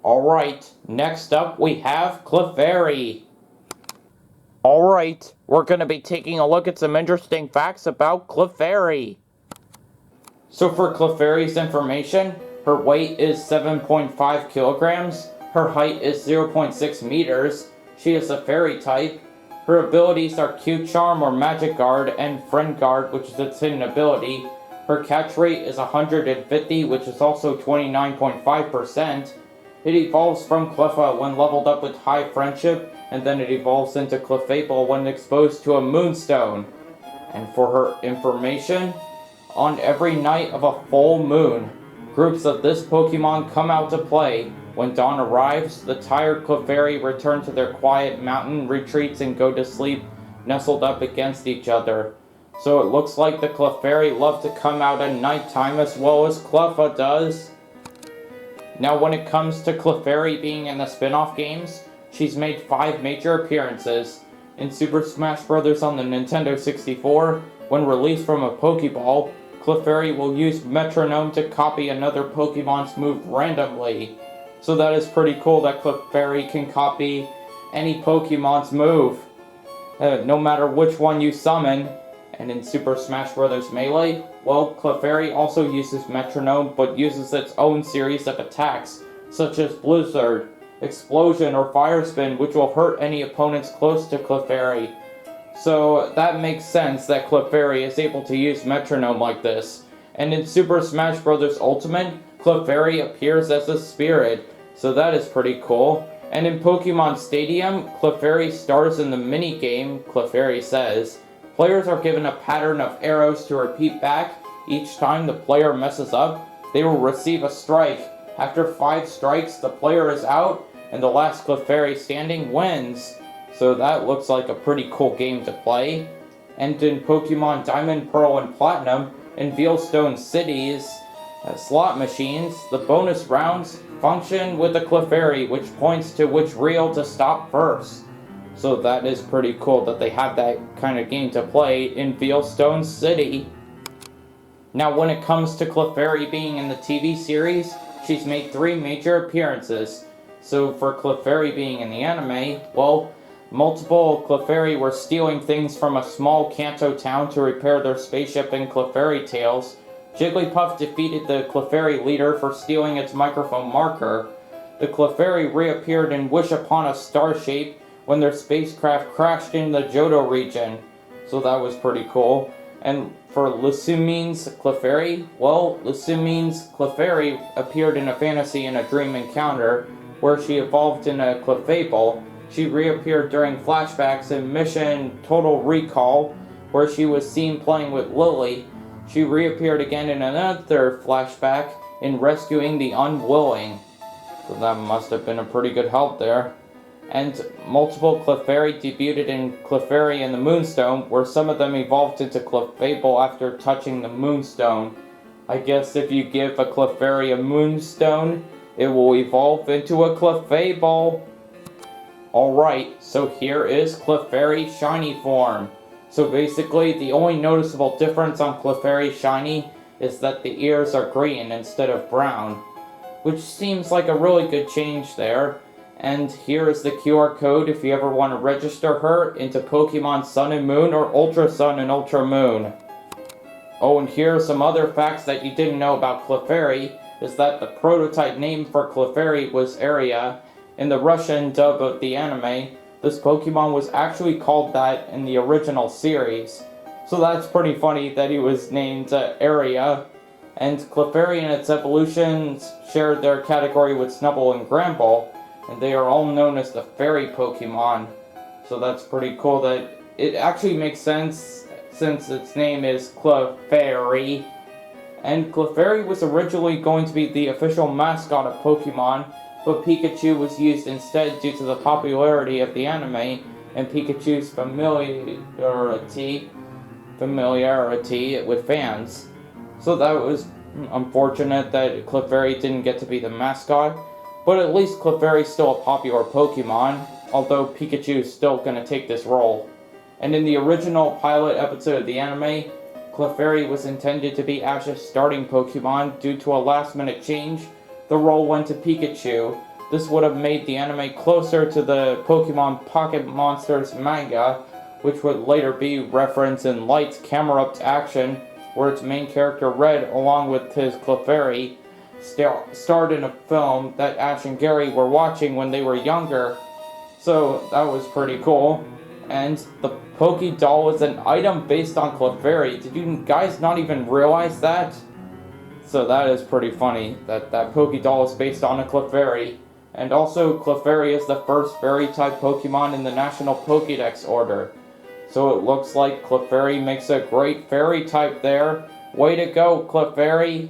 Alright, next up we have Clefairy. Alright, we're going to be taking a look at some interesting facts about Clefairy. So for Clefairy's information, her weight is 7.5 kilograms, her height is 0.6 meters, she is a fairy type, her abilities are Q-Charm or Magic Guard and Friend Guard, which is its hidden ability. Her catch rate is 150, which is also 29.5%. It evolves from Cleffa when leveled up with High Friendship, and then it evolves into Clefable when exposed to a Moonstone. And for her information, on every night of a full moon, groups of this Pokemon come out to play. When dawn arrives, the tired Clefairy return to their quiet mountain retreats and go to sleep, nestled up against each other. So it looks like the Clefairy love to come out at nighttime as well as Cleffa does. Now when it comes to Clefairy being in the spin-off games, she's made 5 major appearances. In Super Smash Bros. On the Nintendo 64, when released from a Pokeball, Clefairy will use Metronome to copy another Pokemon's move randomly. So that is pretty cool that Clefairy can copy any Pokemon's move, no matter which one you summon. And in Super Smash Bros. Melee, well, Clefairy also uses Metronome, but uses its own series of attacks, such as Blizzard, Explosion, or Fire Spin, which will hurt any opponents close to Clefairy. So that makes sense that Clefairy is able to use Metronome like this. And in Super Smash Bros. Ultimate, Clefairy appears as a spirit, so that is pretty cool. And in Pokemon Stadium, Clefairy stars in the mini-game, Clefairy says. Players are given a pattern of arrows to repeat back. Each time the player messes up, they will receive a strike. After 5 strikes, the player is out, and the last Clefairy standing wins. So that looks like a pretty cool game to play. And in Pokemon Diamond, Pearl, and Platinum, in Veilstone Cities, slot machines, the bonus rounds function with the Clefairy, which points to which reel to stop first. So that is pretty cool that they have that kind of game to play in Veilstone City. Now when it comes to Clefairy being in the TV series, she's made 3 major appearances. So for Clefairy being in the anime, well, multiple Clefairy were stealing things from a small Kanto town to repair their spaceship in Clefairy Tales. Jigglypuff defeated the Clefairy leader for stealing its microphone marker. The Clefairy reappeared in Wish Upon a Star shape when their spacecraft crashed in the Johto region. So that was pretty cool. And for Lusumine's Clefairy, well, Lusumine's Clefairy appeared in a fantasy and a dream encounter, where she evolved in a Clefable. She reappeared during flashbacks in Mission Total Recall, where she was seen playing with Lily. She reappeared again in another flashback in Rescuing the Unwilling. So that must have been a pretty good help there. And multiple Clefairy debuted in Clefairy and the Moonstone, where some of them evolved into Clefable after touching the Moonstone. I guess if you give a Clefairy a Moonstone, it will evolve into a Clefable. Alright, so here is Clefairy Shiny form. So basically, the only noticeable difference on Clefairy Shiny is that the ears are green instead of brown, which seems like a really good change there. And here is the QR code if you ever want to register her into Pokemon Sun and Moon or Ultra Sun and Ultra Moon. Oh, and here are some other facts that you didn't know about Clefairy, is that the prototype name for Clefairy was Area. In the Russian dub of the anime, this Pokemon was actually called that in the original series. So that's pretty funny that he was named Area. And Clefairy and its evolutions shared their category with Snubbull and Gramble, and they are all known as the fairy Pokemon. So that's pretty cool that it actually makes sense since its name is Clefairy. And Clefairy was originally going to be the official mascot of Pokemon, but Pikachu was used instead due to the popularity of the anime and Pikachu's familiarity with fans. So that was unfortunate that Clefairy didn't get to be the mascot. But at least Clefairy is still a popular Pokemon, although Pikachu is still going to take this role. And in the original pilot episode of the anime, Clefairy was intended to be Ash's starting Pokemon. Due to a last-minute change, the role went to Pikachu, This would have made the anime closer to the Pokemon Pocket Monsters manga, which would later be referenced in Light's Camera Up to Action, where its main character Red, along with his Clefairy, starred in a film that Ash and Gary were watching when they were younger. So that was pretty cool. And the Poké Doll is an item based on Clefairy. Did you guys not even realize that? So that is pretty funny, that Poké Doll is based on a Clefairy. And also, Clefairy is the first Fairy-type Pokemon in the National Pokédex order. So it looks like Clefairy makes a great Fairy type there. Way to go, Clefairy!